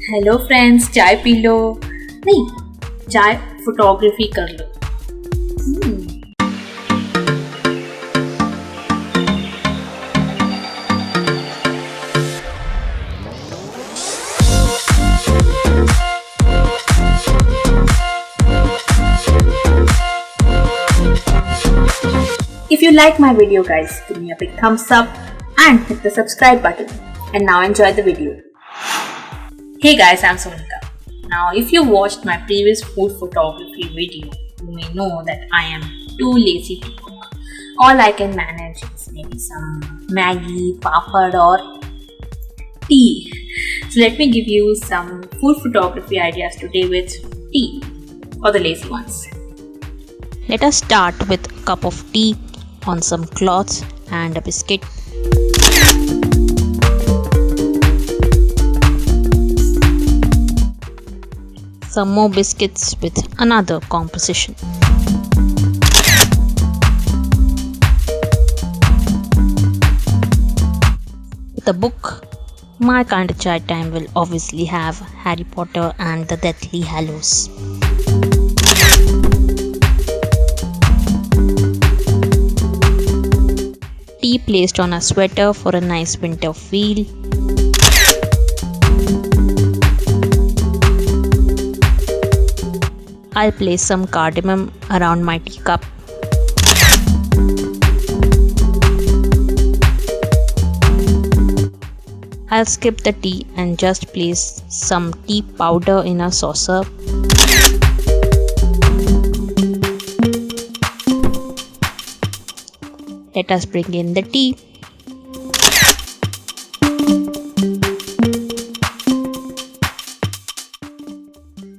Hello friends, चाय P low. नहीं, चाय फोटोग्राफी कर लो। If you like my video guys, give me a big thumbs up and hit the subscribe button. And now enjoy the video. Hey guys, I'm Sonika. Now if you watched my previous food photography video, you may know that I am too lazy to cook. All I can manage is maybe some Maggi, papad or tea. So let me give you some food photography ideas today with tea for the lazy ones. Let us start with a cup of tea on some cloths and a biscuit. Some more biscuits with another composition. With a book, my kind of chai time will obviously have Harry Potter and the Deathly Hallows. Tea placed on a sweater for a nice winter feel. I'll place some cardamom around my teacup. I'll skip the tea and just place some tea powder in a saucer. Let us bring in the tea.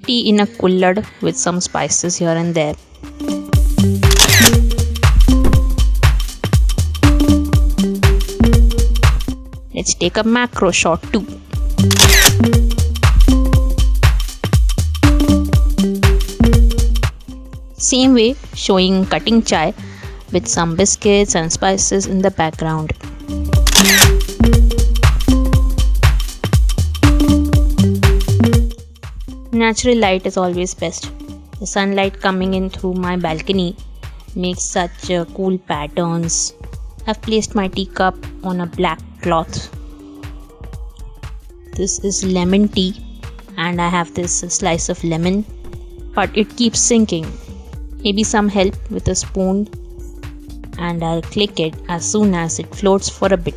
Tea in a cooler with some spices here and there. Let's take a macro shot too. Same way, showing cutting chai with some biscuits and spices in the background. Natural light is always best. The sunlight coming in through my balcony makes such cool patterns. I've placed my teacup on a black cloth. This is lemon tea and I have this slice of lemon, but it keeps sinking. Maybe some help with a spoon and I'll click it as soon as it floats for a bit.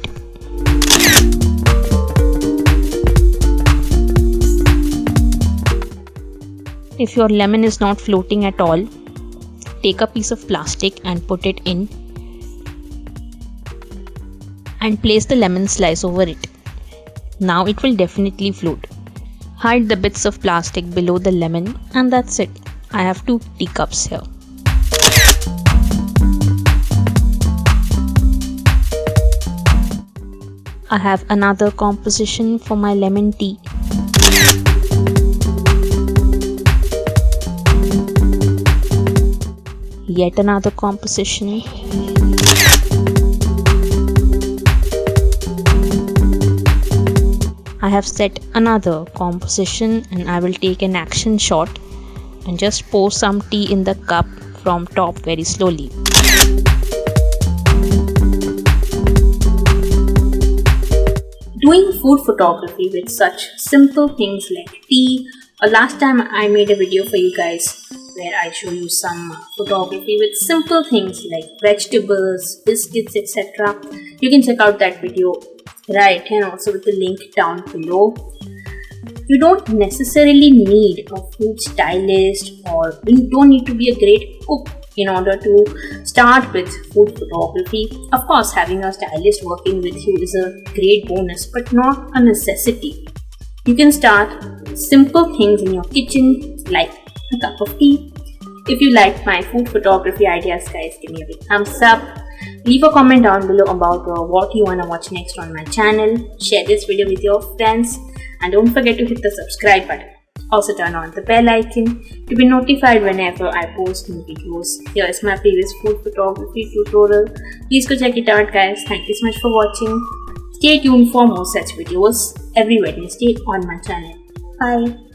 If your lemon is not floating at all, take a piece of plastic and put it in and place the lemon slice over it. Now it will definitely float. Hide the bits of plastic below the lemon and that's it. I have 2 teacups here. I have another composition for my lemon tea. Yet another composition. I have set another composition and I will take an action shot and just pour some tea in the cup from top very slowly. Doing food photography with such simple things like tea. Last time I made a video for you guys where I show you some photography with simple things like vegetables, biscuits, etc. You can check out that video right and also with the link down below. You don't necessarily need a food stylist or you don't need to be a great cook in order to start with food photography. Of course, having a stylist working with you is a great bonus, but not a necessity. You can start simple things in your kitchen like a cup of tea. If you like my food photography ideas guys, give me a big thumbs up. Leave a comment down below about what you want to watch next on my channel. Share this video with your friends and don't forget to hit the subscribe button. Also turn on the bell icon to be notified whenever I post new videos. Here is my previous food photography tutorial. Please go check it out guys. Thank you so much for watching. Stay tuned for more such videos every Wednesday on my channel. Bye.